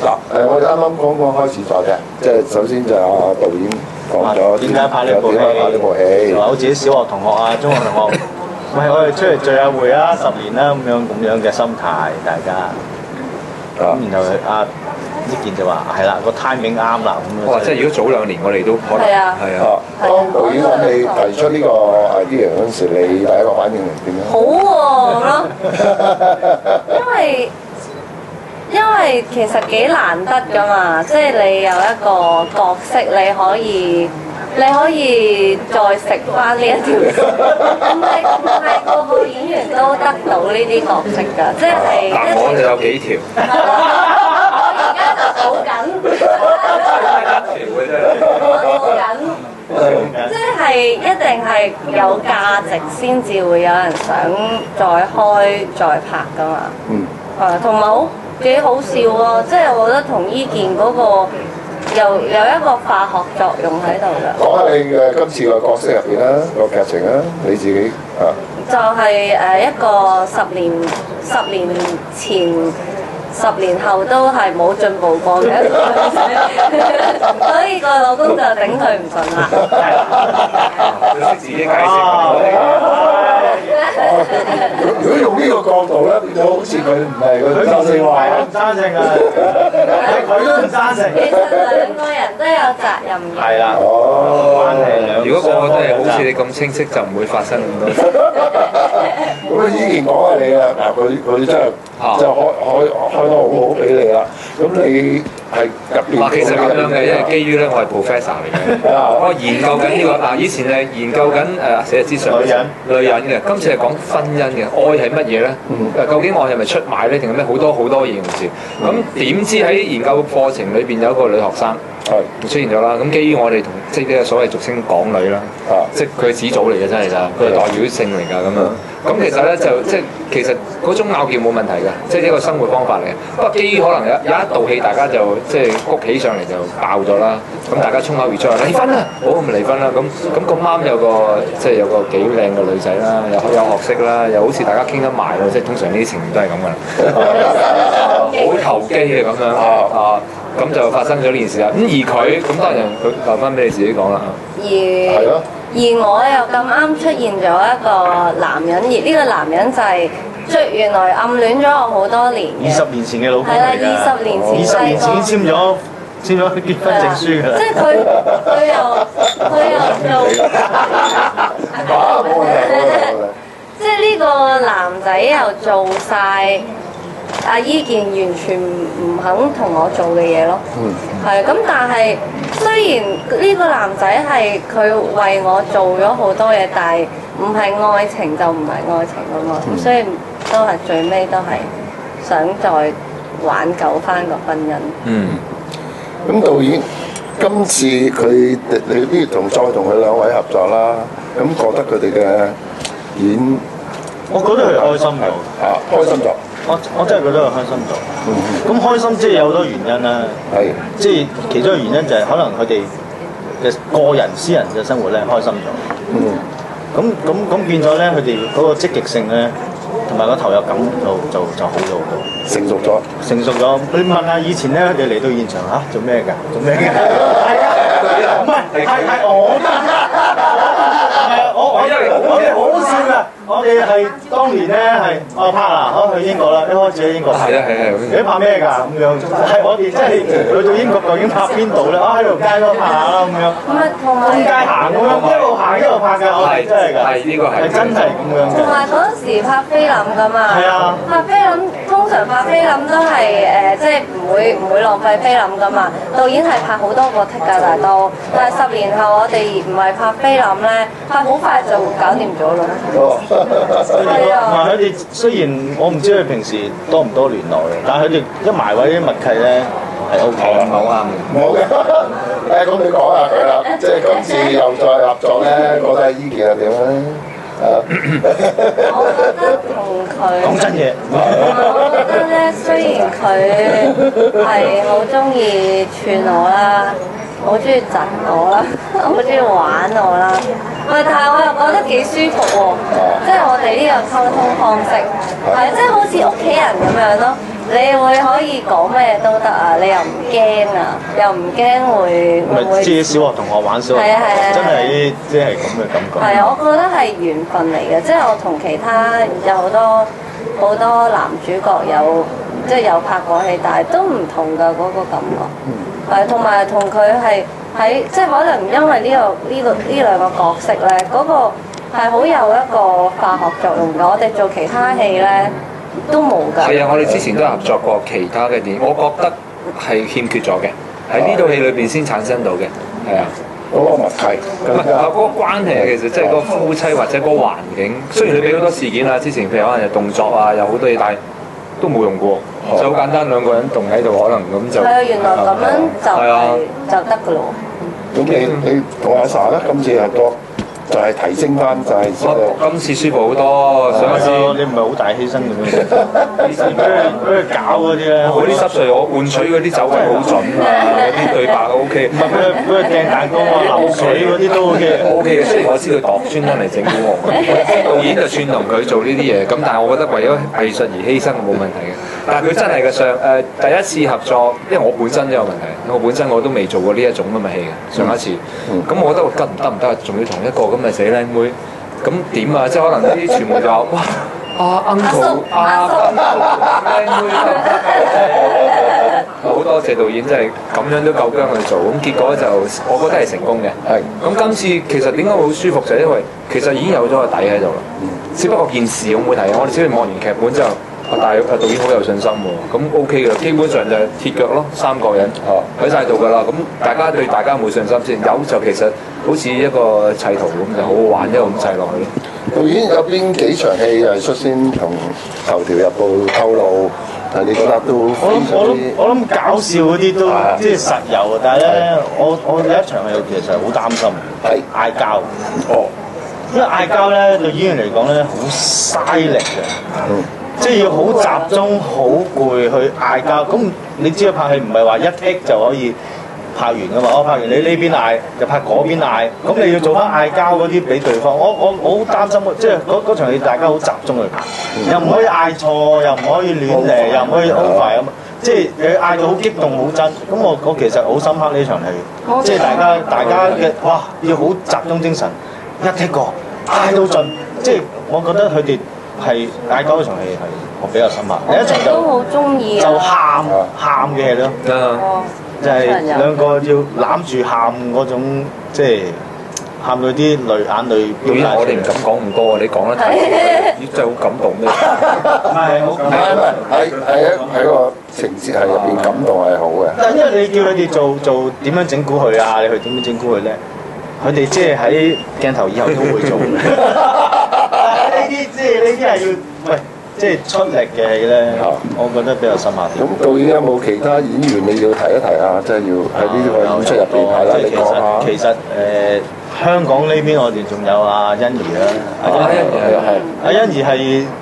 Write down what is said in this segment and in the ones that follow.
嗱，我哋啱啱講開始咗嘅，即係首先就導演講咗點解拍呢部戲，話好似啲小學同學啊、中學同學，喂，我哋出嚟聚下會啊，10年啦咁樣嘅心態，大家。咁然後呢件就話係啦，個 timing 啱啦咁樣。哇！即係如果早2年我哋都可能係啊。當導演揾你提出呢個 idea 嗰陣時，你第一個反應係點樣？好喎咁咯，因為其實幾難得㗎嘛，即係你有一個角色，你可以再食翻呢一條線，唔係個個演員都得到呢啲角色㗎，即係一定。我哋有幾條。我而家就數緊，即係一定係有價值先至會有人想再開再拍㗎嘛。同埋幾好笑喎！即係我覺得同伊健嗰個有一個化學作用喺度㗎。講下你嘅今次個角色入邊啦，個劇情啦，你自己就係一個10年前。10年後都係冇進步過嘅一個女仔，所以個老公就頂佢唔順啦。佢識自己解釋。如果用呢個角度咧，變咗好似佢唔係佢生性話，唔生性啊！佢都唔生性。其實2個人都有責任嘅。係啦。關係兩。如果個個都係好似你咁清晰，就唔會發生咁多。咁啊，依然講下你啦，嗱佢真係就開得好好俾你啦。咁你係入邊？其實咁樣嘅，因為基於咧，我係 professor 嚟嘅，我研究緊呢個以前係研究緊寫之上女人嘅，今次係講婚姻嘅，愛係乜嘢咧？究竟愛係咪出賣咧，定係咩？好多形容詞。咁點知喺研究過程裏邊有一個女學生出現咗啦。咁基於我哋同即係呢個所謂俗稱港女啦，即係佢係始祖嚟嘅真係㗎，佢係代表性嚟㗎咁樣。咁其實咧就即係其實嗰種拗撬冇問題㗎，即係一個生活方法嚟嘅。不過基於可能有一道氣，大家就即係谷起上嚟就爆咗啦。咁大家衝口而出話離婚啦，好咁咪離婚啦。咁啱有個即係有個幾靚嘅女仔啦，有學識啦，又好似大家傾得埋喎。即係通常呢啲情緣都係咁㗎啦，好投機嘅咁樣咁就發生咗呢件事啦。咁而佢咁當然佢留翻俾你自己講啦。而我又咁啱出現咗一個男人，而呢個男人就係原來暗戀咗我好多年嘅。20年前嘅老公嚟㗎。係啦，20年前。20年前已經簽咗結婚證書㗎啦。即係佢又做。即係呢個男仔又做晒阿伊健完全唔肯同我做嘅嘢咯。係咁，但係雖然呢個男仔係佢為我做咗好多嘢，但係唔係愛情就唔係愛情㗎嘛。咁所以都係最尾都係想再挽救翻個婚姻。咁導演今次你不如再同佢2位合作啦。咁覺得佢哋嘅演，我覺得佢開心嘅。開心咗。我真係覺得佢開心咗。咁開心即係有好多原因啦。即係其中一個原因就係可能佢哋嘅個人私人嘅生活咧開心咗。咁變咗咧，佢哋嗰個積極性咧，同埋個投入感就好咗好多。成熟咗。你問下以前咧，佢哋嚟到現場做咩㗎？係啊，唔係我哋好笑㗎。我哋係當年咧係拍去英國啦，一開始喺英國拍。你拍咩㗎咁樣？係我哋即係去到英國究竟拍邊度咧？喺條街嗰度拍下啦咁樣。唔係同埋。中間行咁樣，一路行一路拍㗎，我哋真係㗎。係呢個係真係咁樣嘅。同埋嗰陣時拍菲林㗎嘛。係啊。拍菲林通常拍菲林都係即係唔會浪費菲林㗎嘛。導演係拍好多個 take 㗎，但係10年後我哋唔係拍菲林咧，拍好快就搞掂咗咯。係啊。同埋佢哋雖然我唔知佢平時多唔多聯絡嘅，但係佢哋一埋位啲默契咧係 OK 嘅，好啱嘅。冇嘅。咁你講下佢啦，即係今次又再合作咧，覺得伊健係點咧？我覺得同佢講真嘢，我覺得咧，雖然佢係好中意串我啦，好中意窒我啦，好中意玩我啦，喂，但係我又覺得幾舒服喎，即係我哋呢個溝通方式，係即係好似屋企人咁樣咯。你會可以講咩都得啊，你又唔驚啊，又唔驚會咪即係小學同學玩小學，係啊係啊真係即係咁嘅感覺。係啊，我覺得係緣分嚟嘅，即係我同其他有好多男主角即係有拍過戲，但係都唔同㗎嗰個感覺。係，同埋同佢係喺即係可能因為呢兩個角色咧，嗰個係好有一個化學作用㗎。我哋做其他戲咧都冇㗎。係啊，我哋之前都有合作過其他嘅電影，我覺得係欠缺咗嘅，喺呢套戲裏邊先產生到嘅，係啊。嗰個默契，唔係嗰個關係啊，其實即係個夫妻或者個環境。雖然你俾好多事件啊，之前譬如可能有動作啊，有好多嘢，但係都冇用過，就好簡單兩個人動喺度，可能咁就係啊，原來咁樣就得㗎咯。咁你同阿 Sa 咧，今次係多就係提升翻，就係今次舒服好多。上一次你唔係好大犧牲咁樣，俾佢搞嗰啲咧，嗰啲濕碎我換取嗰啲走位好準啊，嗰啲對白 OK。唔係俾佢掟蛋糕啊、流水嗰啲都 OK 嘅。雖然我知佢度專登嚟整蠱我，導演就串同佢做呢啲嘢，咁但係我覺得為咗藝術而犧牲冇問題嘅。但係佢真係嘅第一次合作，因為我本身都有問題，我都未做過呢一種咁嘅戲嘅上一次。咁我覺得得唔得？仲要同一個咁嘅死靚妹，咁點啊？即係可能啲傳媒就話：哇，uncle 靚妹好多謝導演，真係咁樣都夠薑去做。咁結果就我覺得係成功嘅。係。咁今次其實點解會好舒服？就係因為其實已經有咗個底喺度啦。只不過件事我冇提，我哋只係望完劇本之後。但係導演好有信心喎，咁 OK 嘅，基本上就係鐵腳咯，三個人喺晒度㗎啦。咁大家對大家冇信心先，有就其實好似一個砌圖咁，就好好玩，一路咁砌落去咯。導演有邊幾場戲係率先同頭條日報透露？你覺得都我諗搞笑嗰啲都即係實有，但係咧我有一場戲其實好擔心，係嗌交。哦，因為嗌交咧對演員嚟講咧好嘥力嘅。即係要好集中、好攰去嗌交，咁你知道拍戲唔係話一 take 就可以拍完噶嘛？我拍完你呢邊嗌，就拍嗰邊嗌，咁你要做翻嗌交嗰啲俾對方。我好擔心，即係嗰場戲大家好集中去拍，又唔可以嗌錯，又唔可以亂嚟，又唔可以 over 咁。即係你嗌到好激動、好真。咁我其實好深刻呢場戲，即係大家嘅哇要好集中精神，一 take 過嗌到盡。即係我覺得佢哋。係嗌交嗰場戲係我比較深刻，第一場都好中意就喊嘅咯，就係兩個要攬住喊嗰種，即係喊到啲眼淚飆晒。我哋唔敢講咁多，你講得太多，真係好感動咩？喺個情節係入邊感動係好嘅。但係因為你叫佢哋做點樣整蠱佢啊？你去點樣整蠱佢咧？佢哋即係喺鏡頭以後都會做嘅。呢啲係要喂，即係出力嘅戲咧，我覺得比較深刻啲。咁導演有冇其他演員你要提一提啊？即係要喺呢個演出入邊係啦，你講下。其實香港呢邊我哋仲有阿欣宜啦，阿欣宜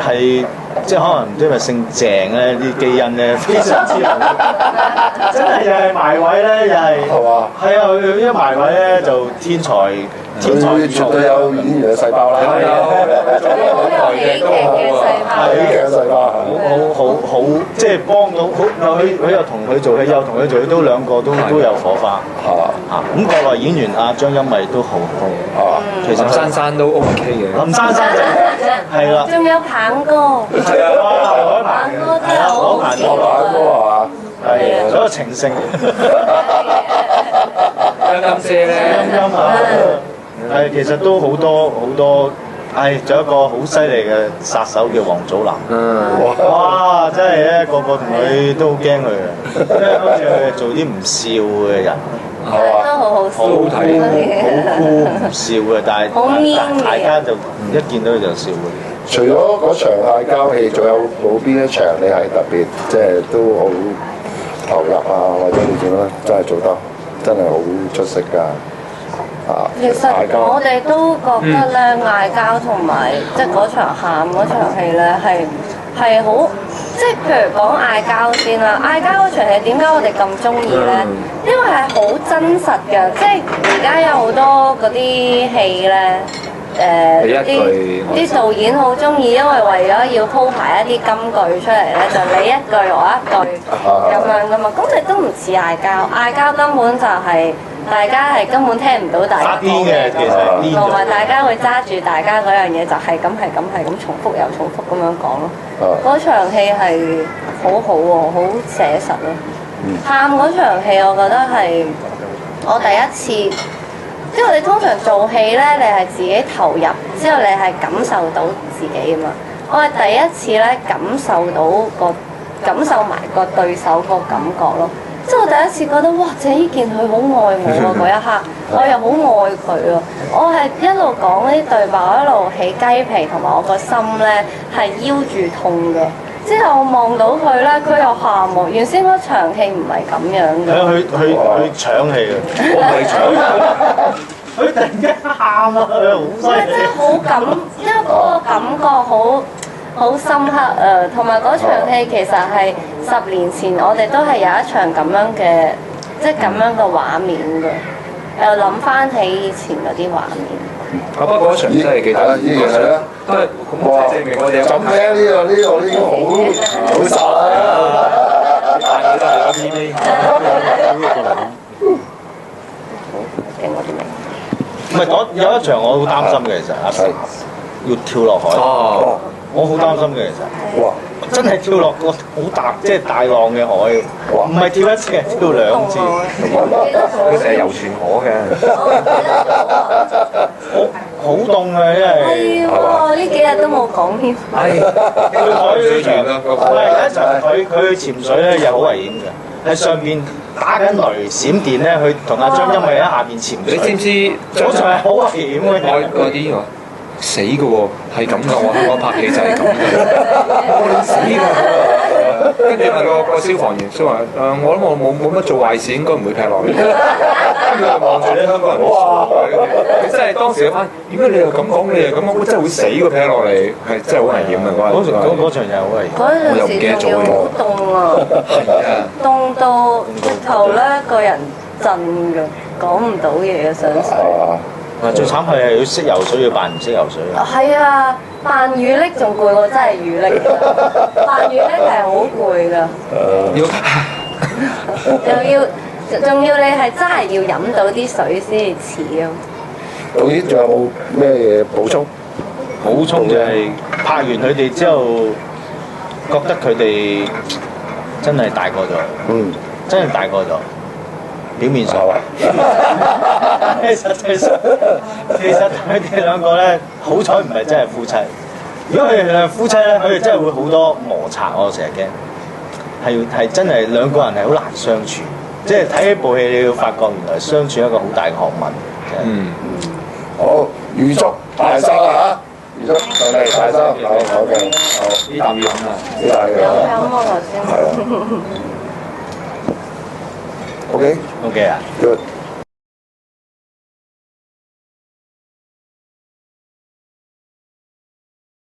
係即係可能因為姓鄭咧，啲基因咧非常之好，真係又係埋位咧，又係係嘛？係啊，佢一埋位咧就天才。佢絕對有演員嘅細胞啦，好有喜劇嘅細胞，喜劇嘅細胞，好，即係幫到好。佢又同佢做戲，又同佢做戲，都兩個都有火花。咁國內演員阿張欣藝都好好。其實林珊珊都 OK 嘅。林珊珊係啦。仲有棒哥。係啊，棒哥真係好好笑。棒哥係嘛？係啊，所有情聖。張欣姐咧。張欣啊。係，其實都好多，仲有一個好犀利嘅殺手叫黃祖藍。哇！真係咧，個個同佢都好驚佢嘅，因為好似佢做啲唔笑嘅人，都好好笑，好睇，好酷唔笑嘅，但係大家就一見到佢就笑嘅。除咗嗰場嗌交戲，仲有冇邊一場你係特別即係都好投入啊？或者你點咧？真係做得真係好出色㗎！其實我哋都覺得咧，嗌交同埋即係嗰場喊嗰場戲咧，係好，即係譬如講嗌交先啦。嗌交嗰場戲點解我哋咁中意咧？因為係好真實嘅，即係而家有好多嗰啲戲咧，啲導演好中意，因為為咗要鋪排一啲金句出嚟咧，就你一句我一句咁樣噶嘛。咁你都唔似嗌交，嗌交根本就係大家係根本聽唔到大家講嘅，同埋大家會揸住大家嗰樣嘢就係咁重複又重複咁樣講咯。嗰場戲係好好喎，好寫實咯。喊嗰場戲我覺得係我第一次。即係我哋通常做戲咧，你係自己投入，之後你係感受到自己啊嘛。我係第一次咧感受埋個對手個感覺咯。即係我第一次覺得哇，鄭伊健佢好愛我啊嗰一刻，我又好愛佢啊。我係一路講啲對白，我一路起雞皮，同埋我個心咧係腰住痛嘅。之後我望到佢咧，佢又喊喎。原先嗰場戲唔係咁樣嘅。佢搶戲啊！我唔係搶，佢突然間喊啊！佢好犀利。真係好感，因為嗰個感覺好深刻啊！同埋嗰場戲其實係10年前，我哋都係有一場咁樣嘅，即係咁樣嘅畫面嘅。又諗翻起以前嗰啲畫面。不過嗰場真係記得，依樣咧都係哇！證明我哋咁咩？呢個已經好實啦！大嘢都係嗰啲呢。唔係有一場我好擔心嘅，其實阿成要跳落海。哦，我好擔心嘅其實。哇！真係跳落個好大即係大浪嘅海，唔係跳一次係跳2次。佢成日遊船河嘅。好凍啊！因為係喎，呢幾日都冇講添。係佢海水長啊！有一場佢潛水咧又好危險嘅，喺上邊打緊雷閃電咧，佢同阿張欣偉喺下邊潛水。你知唔知嗰場係好危險嘅？嗰啲死嘅喎，係咁嘅喎，香港拍戲就係咁嘅，死嘅。跟住問個消防員，消防員我諗我冇乜做壞事，應該唔會劈落嚟。跟住望住啲香港人，哇！佢真係當時嗰班，點解你又咁講？你又咁講，真係會死嘅劈落嚟，係真係好危險啊！嗰場就係好危險。嗰陣時仲要好凍啊，凍到直頭咧個人震㗎，講唔到嘢嘅上水。最慘係要識游水，要扮唔識游水。係啊，扮雨溺仲攰過真係雨溺㗎，扮雨溺係好攰㗎。仲要你係真係要飲到啲水先似啊！導演仲有冇咩嘢補充？補充就係拍完佢哋之後，覺得佢哋真係大個咗。真係大個咗。表面上話，實際上其實佢哋兩個咧，好彩唔係真係夫妻。如果佢哋係夫妻咧，佢哋真係會好多摩擦。我成日驚，係真係兩個人係好難相處。即係睇呢部戲，你要發覺原來相處一個好大嘅學問。好，預祝大收啦嚇！預祝順利大收。好嘅，好。呢啖要飲啊！呢啖要飲。有我頭先。係啊。OK。OK 啊。Good。